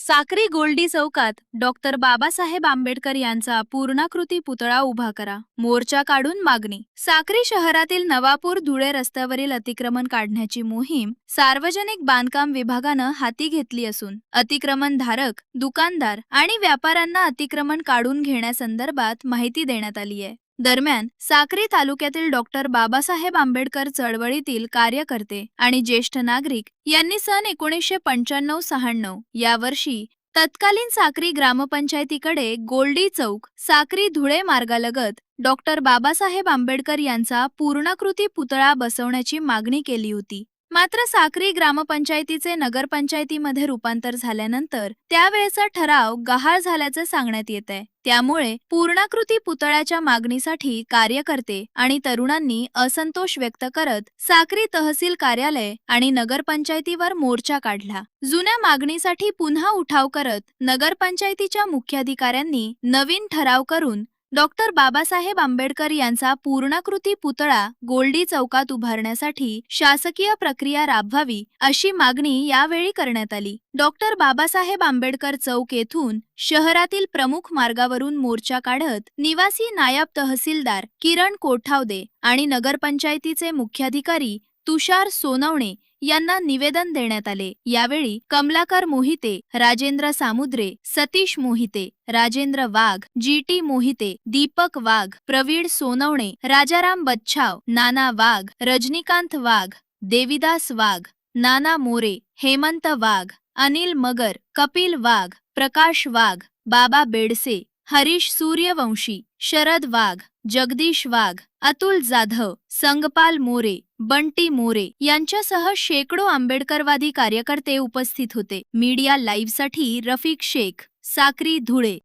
साक्री गोल्डी चौकात डॉक्टर बाबासाहेब आंबेडकर यांचा पूर्णाकृती पुतळा उभा करा, मोर्चा काढून मागणी. साक्री शहरातील नवापूर धुळे रस्त्यावरील अतिक्रमण काढण्याची मोहीम सार्वजनिक बांधकाम विभागानं हाती घेतली असून अतिक्रमण धारक, दुकानदार आणि व्यापाऱ्यांना अतिक्रमण काढून घेण्यासंदर्भात माहिती देण्यात आली आहे. दरम्यान साक्री तालुक्यातील डॉक्टर बाबासाहेब आंबेडकर चळवळीतील कार्यकर्ते आणि ज्येष्ठ नागरिक यांनी सन 1995-96 या वर्षी तत्कालीन साक्री ग्रामपंचायतीकडे गोल्डी चौक, साक्री धुळे मार्गालगत डॉक्टर बाबासाहेब आंबेडकर यांचा पूर्णाकृती पुतळा बसवण्याची मागणी केली होती. मात्र साक्री ग्रामपंचायतीचे नगरपंचायतीमध्ये रूपांतर झाल्यानंतर त्यावेळेचा ठराव गहाळ झाल्याचं सांगण्यात येत आहे. त्यामुळे पूर्णाकृती पुतळ्याच्या मागणीसाठी कार्यकर्ते आणि तरुणांनी असंतोष व्यक्त करत साक्री तहसील कार्यालय आणि नगरपंचायतीवर मोर्चा काढला. जुन्या मागणीसाठी पुन्हा उठाव करत नगरपंचायतीच्या मुख्याधिकाऱ्यांनी नवीन ठराव करून डॉक्टर बाबासाहेब आंबेडकर यांचा पूर्णाकृती पुतळा गोल्डी चौकात उभारण्यासाठी शासकीय प्रक्रिया राबवावी अशी मागणी यावेळी करण्यात आली. डॉक्टर बाबासाहेब आंबेडकर चौक येथून शहरातील प्रमुख मार्गावरून मोर्चा काढत निवासी नायब तहसीलदार किरण कोठावदे आणि नगरपंचायतीचे मुख्याधिकारी तुषार सोनवणे यांना निवेदन देण्यात आले. यावेळी कमलाकर मोहिते, राजेंद्र सामुद्रे, सतीश मोहिते, राजेंद्र वाघ, GT मोहिते, दीपक वाघ, प्रवीण सोनवणे, राजाराम बच्छाव, नाना वाघ, रजनीकांत वाघ, देविदास वाघ, नाना मोरे, हेमंत वाघ, अनिल मगर, कपिल वाघ, प्रकाश वाघ, बाबा बेडसे, हरीश सूर्यवंशी, शरद वाघ, जगदीश वाघ, अतुल जाधव, संगपाल मोरे, बंटी मोरे यांच्यासह शेकडो आंबेडकरवादी कार्यकर्ते उपस्थित होते. मीडिया लाईव्हसाठी रफिक शेख, साक्री, धुळे.